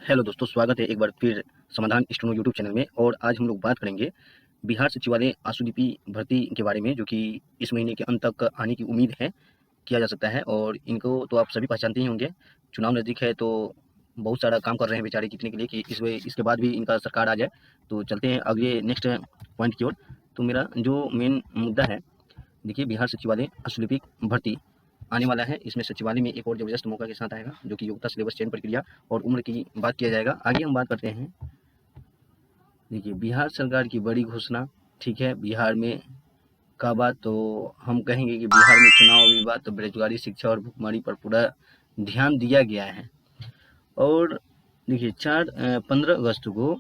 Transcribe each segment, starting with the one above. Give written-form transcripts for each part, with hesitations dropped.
Hello दोस्तों, स्वागत है एक बार फिर समाधान स्टूडियो यूट्यूब चैनल में। और आज हम लोग बात करेंगे बिहार सचिवालय आशुलिपि भर्ती के बारे में, जो कि इस महीने के अंत तक आने की उम्मीद है, किया जा सकता है। और इनको तो आप सभी पहचानते ही होंगे, चुनाव नज़दीक है तो बहुत सारा काम कर रहे हैं बेचारे जीतने के लिए कि इसके बाद भी इनका सरकार आ जाए। तो चलते हैं अगले नेक्स्ट पॉइंट की ओर। तो मेरा जो मेन मुद्दा है, देखिए, बिहार सचिवालय आशुलिपि भर्ती आने वाला है। इसमें सचिवालय में एक और जबरदस्त मौका के साथ आएगा, जो कि योग्यता, सिलेबस, चयन प्रक्रिया और उम्र की बात किया जाएगा। आगे हम बात करते हैं। देखिए, बिहार सरकार की बड़ी घोषणा, ठीक है। बिहार में का बात तो हम कहेंगे कि बिहार में चुनाव विवाद, तो बेरोजगारी, शिक्षा और भुखमरी पर पूरा ध्यान दिया गया है। और देखिए, 15 अगस्त को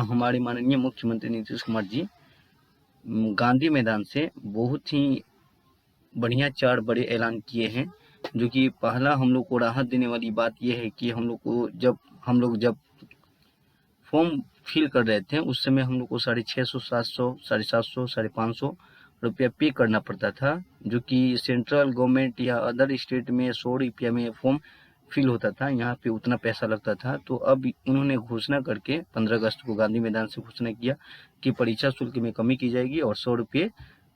हमारे माननीय मुख्यमंत्री नीतीश कुमार जी गांधी मैदान से बहुत ही बढ़िया 4 बड़े ऐलान किए हैं। जो कि पहला हम लोग को राहत देने वाली बात यह है कि हम लोग जब फॉर्म फिल कर रहे थे, उस समय हम लोग को 650, 700, 750, 550 रुपया पे करना पड़ता था, जो कि सेंट्रल गवर्नमेंट या अदर स्टेट में 100 रुपया में फॉर्म फिल होता था। यहाँ पे उतना पैसा लगता था। तो अब उन्होंने घोषणा करके 15 अगस्त को गांधी मैदान से घोषणा किया कि परीक्षा शुल्क में कमी की जाएगी और 100 रुपये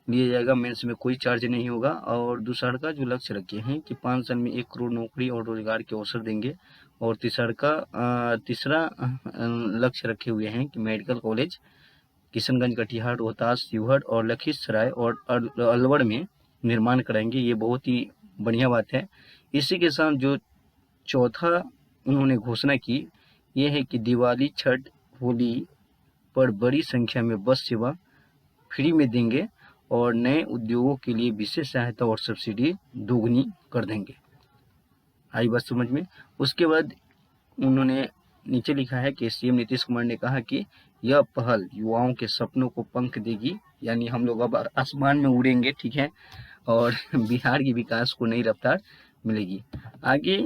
लिया जाएगा। मेंस में कोई चार्ज नहीं होगा। और दूसरा का जो लक्ष्य रखे हैं कि 5 साल में 1 करोड़ नौकरी और रोजगार के अवसर देंगे। और तीसरा लक्ष्य रखे हुए हैं कि मेडिकल कॉलेज किशनगंज, कटिहार, रोहतास, शिवहर और लखीसराय और अलवर में निर्माण कराएंगे। ये बहुत ही बढ़िया बात है। इसी के साथ जो चौथा उन्होंने घोषणा की, ये है कि दिवाली, छठ, होली पर बड़ी संख्या में बस सेवा फ्री में देंगे और नए उद्योगों के लिए विशेष सहायता और सब्सिडी दोगुनी कर देंगे। आई बात समझ में। उसके बाद उन्होंने नीचे लिखा है कि सीएम नीतीश कुमार ने कहा कि यह पहल युवाओं के सपनों को पंख देगी, यानी हम लोग अब आसमान में उड़ेंगे, ठीक है। और बिहार की विकास को नई रफ्तार मिलेगी। आगे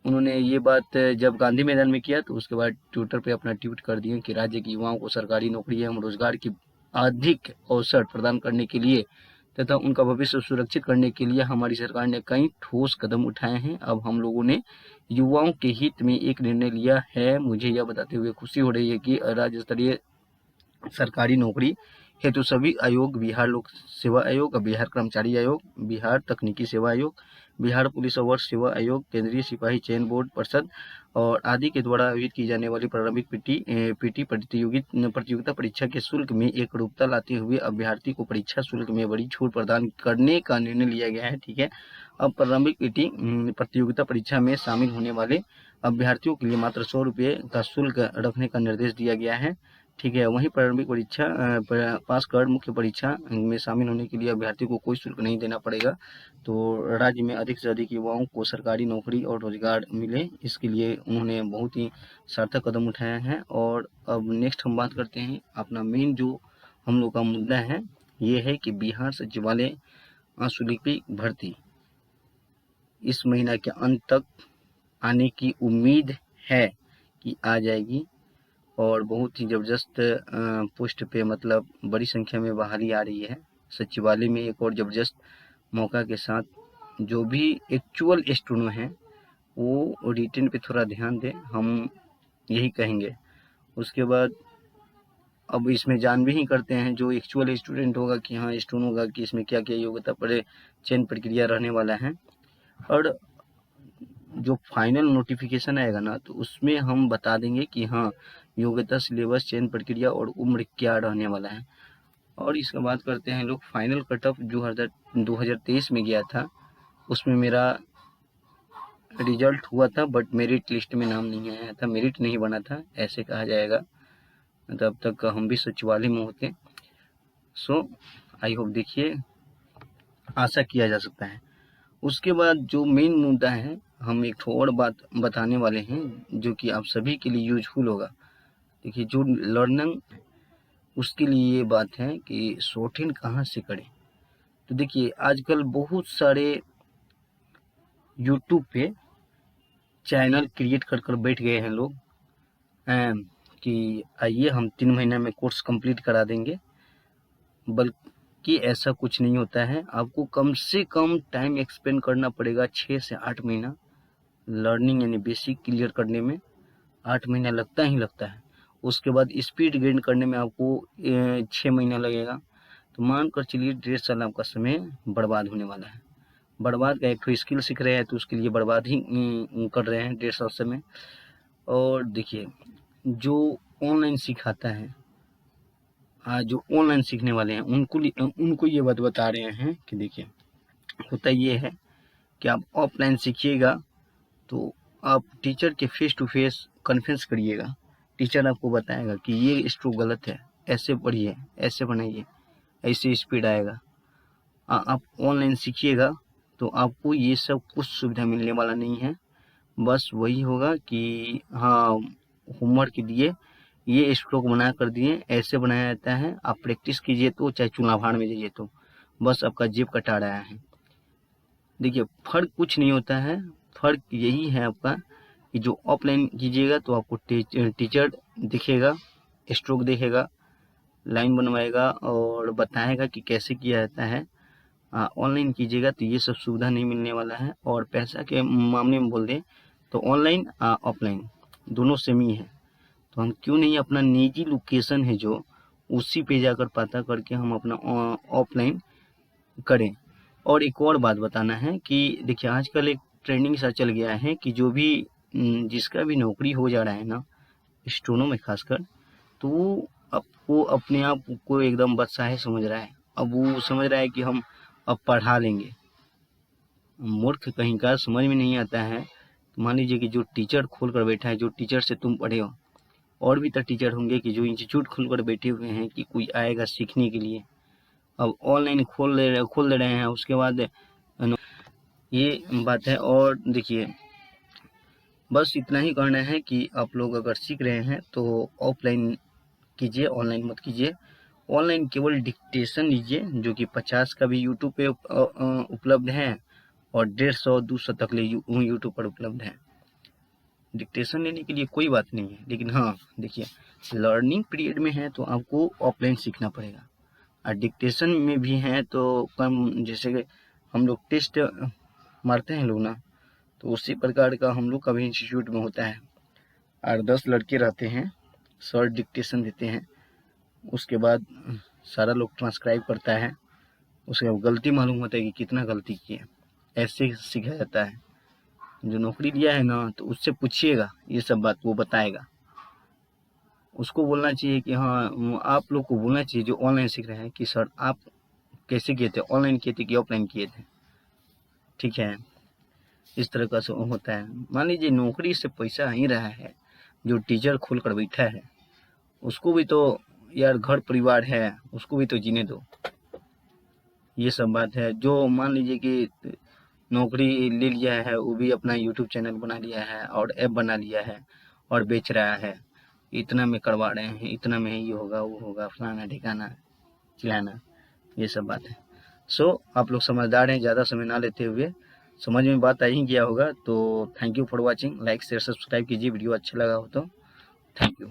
उन्होंने ये बात जब गांधी मैदान में किया, तो उसके बाद ट्विटर पे अपना ट्वीट कर दिए कि राज्य के युवाओं को सरकारी नौकरी एवं रोजगार की अधिक अवसर प्रदान करने के लिए तथा उनका भविष्य सुरक्षित करने के लिए हमारी सरकार ने कई ठोस कदम उठाए हैं। अब हम लोगों ने युवाओं के हित में एक निर्णय लिया है। मुझे यह बताते हुए खुशी हो रही है कि राज्य स्तरीय सरकारी नौकरी हेतु सभी आयोग, बिहार लोक सेवा आयोग, बिहार कर्मचारी आयोग, बिहार तकनीकी सेवा आयोग, बिहार पुलिस अवर सेवा आयोग, केंद्रीय सिपाही चयन बोर्ड परिषद और आदि के द्वारा आयोजित की जाने वाली प्रारंभिक पीटी प्रतियोगिता परीक्षा के शुल्क में एक रूपता लाते हुए अभ्यर्थी को परीक्षा शुल्क में बड़ी छूट प्रदान करने का निर्णय लिया गया है, ठीक है। अब प्रारंभिक पीटी प्रतियोगिता परीक्षा में शामिल होने वाले अभ्यर्थियों के लिए मात्र 100 रुपये का शुल्क रखने का निर्देश दिया गया है, ठीक है। वहीं प्रारंभिक परीक्षा पास कर मुख्य परीक्षा में शामिल होने के लिए अभ्यर्थी को कोई शुल्क नहीं देना पड़ेगा। तो राज्य में अधिक से अधिक युवाओं को सरकारी नौकरी और रोजगार मिले, इसके लिए उन्होंने बहुत ही सार्थक कदम उठाया है। और अब नेक्स्ट हम बात करते हैं, अपना मेन जो हम लोग का मुद्दा है, ये है कि बिहार सचिवालय आशुलिपि भर्ती इस महीना के अंत तक आने की उम्मीद है कि आ जाएगी। और बहुत ही ज़बरदस्त पोस्ट पे, मतलब बड़ी संख्या में बहाली आ रही है सचिवालय में। एक और ज़बरदस्त मौका के साथ जो भी एक्चुअल स्टूडेंट हैं वो रिटेन पे थोड़ा ध्यान दें, हम यही कहेंगे। उसके बाद अब इसमें जान भी ही करते हैं जो एक्चुअल स्टूडेंट होगा कि हाँ स्टूडेंट होगा कि इसमें क्या क्या योग्यता पर चयन प्रक्रिया रहने वाला है। और जो फाइनल नोटिफिकेशन आएगा ना, तो उसमें हम बता देंगे कि हाँ योग्यता, सिलेबस, चयन प्रक्रिया और उम्र क्या रहने वाला है। और इसका बात करते हैं लोग फाइनल कट ऑफ जो 2023 में गया था, उसमें मेरा रिजल्ट हुआ था, बट मेरिट लिस्ट में नाम नहीं आया था, मेरिट नहीं बना था, ऐसे कहा जाएगा। तब तक हम भी सचिवालय में होते। सो आई होप, देखिए, आशा किया जा सकता है। उसके बाद जो मेन मुद्दा है, हम एक और बात बताने वाले हैं जो कि आप सभी के लिए यूजफुल होगा। देखिए, जो लर्निंग, उसके लिए ये बात है कि शॉर्टेन कहाँ से करें। तो देखिए, आजकल बहुत सारे यूट्यूब पे चैनल क्रिएट कर कर बैठ गए हैं लोग, कि आइए हम 3 महीने में कोर्स कंप्लीट करा देंगे। बल्कि ऐसा कुछ नहीं होता है। आपको कम से कम टाइम एक्सपेंड करना पड़ेगा 6 से 8 महीना लर्निंग यानी बेसिक क्लियर करने में। 8 महीना लगता ही लगता है। उसके बाद स्पीड गेन करने में आपको 6 महीना लगेगा। तो मान कर चलिए 1.5 साल आपका समय बर्बाद होने वाला है। बर्बाद का एक तो स्किल सीख रहे हैं तो उसके लिए बर्बाद ही कर रहे हैं 1.5 साल समय। और देखिए जो ऑनलाइन सिखाता है, जो ऑनलाइन सीखने वाले हैं उनको ये बात बता रहे हैं कि देखिए होता ये है कि आप ऑफलाइन सीखिएगा तो आप टीचर के फेस टू फेस कन्फ्रेंस करिएगा। टीचर आपको बताएगा कि ये स्ट्रोक गलत है, ऐसे पढ़िए, ऐसे बनाइए, ऐसे स्पीड आएगा। आप ऑनलाइन सीखिएगा तो आपको ये सब कुछ सुविधा मिलने वाला नहीं है। बस वही होगा कि हाँ, होमवर्क दिए, ये स्ट्रोक बना कर दिए, ऐसे बनाया जाता है, आप प्रैक्टिस कीजिए तो चाहे चूल्हा भाड़ में जाइए तो बस आपका जेब कटा रहा है। देखिए फ़र्क कुछ नहीं होता है, फ़र्क यही है आपका कि जो ऑफलाइन कीजिएगा तो आपको टीचर दिखेगा, स्ट्रोक दिखेगा, लाइन बनवाएगा और बताएगा कि कैसे किया जाता है। ऑनलाइन कीजिएगा तो ये सब सुविधा नहीं मिलने वाला है। और पैसा के मामले में बोल दें तो ऑनलाइन ऑफलाइन दोनों सेम ही है। तो हम क्यों नहीं अपना निजी लोकेशन है जो उसी पे जाकर पता करके हम अपना ऑफलाइन करें। और एक और बात बताना है कि देखिए आजकल एक ट्रेंडिंग सा चल गया है कि जो भी जिसका भी नौकरी हो जा रहा है ना, स्टोनों में खासकर, तो वो अपने आप को एकदम बादशाह समझ रहा है। अब वो समझ रहा है कि हम अब पढ़ा लेंगे। मूर्ख कहीं का, समझ में नहीं आता है। मान लीजिए कि जो टीचर खोल कर बैठा है, जो टीचर से तुम पढ़े हो, और भी तो टीचर होंगे कि जो इंस्टीट्यूट खोल कर बैठे हुए हैं कि कोई आएगा सीखने के लिए। अब ऑनलाइन खोल दे रहे हैं, उसके बाद ये बात है। और देखिए बस इतना ही कहना है कि आप लोग अगर सीख रहे हैं तो ऑफलाइन कीजिए, ऑनलाइन मत कीजिए। ऑनलाइन केवल डिक्टेशन लीजिए जो कि 50 का भी यूट्यूब पे उपलब्ध है और 150-200 तक ले यूट्यूब पर उपलब्ध है। डिक्टेशन लेने के लिए कोई बात नहीं है, लेकिन हाँ देखिए लर्निंग पीरियड में है तो आपको ऑफलाइन सीखना पड़ेगा। और डिक्टेशन में भी है तो कम, जैसे कि हम लोग टेस्ट मारते हैं लोग ना, तो उसी प्रकार का हम लोग का भी इंस्टीट्यूट में होता है। और 10 लड़के रहते हैं, सर डिक्टेशन देते हैं, उसके बाद सारा लोग ट्रांसक्राइब करता है, उसके बाद गलती मालूम होता है कि कितना गलती किए। ऐसे ही सीखा जाता है। जो नौकरी लिया है ना तो उससे पूछिएगा ये सब बात, वो बताएगा। उसको बोलना चाहिए कि हाँ, आप लोग को बोलना चाहिए जो ऑनलाइन सीख रहे हैं कि सर आप कैसे किए थे, ऑनलाइन किए थे कि ऑफलाइन किए थे। ठीक है, इस तरह का सब होता है। मान लीजिए नौकरी से पैसा आ ही रहा है, जो टीचर खोल कर बैठा है उसको भी तो यार घर परिवार है, उसको भी तो जीने दो। ये सब बात है। जो मान लीजिए कि नौकरी ले लिया है वो भी अपना यूट्यूब चैनल बना लिया है और ऐप बना लिया है और बेच रहा है, इतना में करवा रहे हैं, इतना में ये होगा वो होगा, फलाना ढिकाना चिलाना, ये सब बात है। सो आप लोग समझदार हैं, ज़्यादा समय ना लेते हुए समझ में बात आ ही गया होगा। तो thank you for watching, like share subscribe कीजिए, वीडियो अच्छा लगा हो तो। Thank you.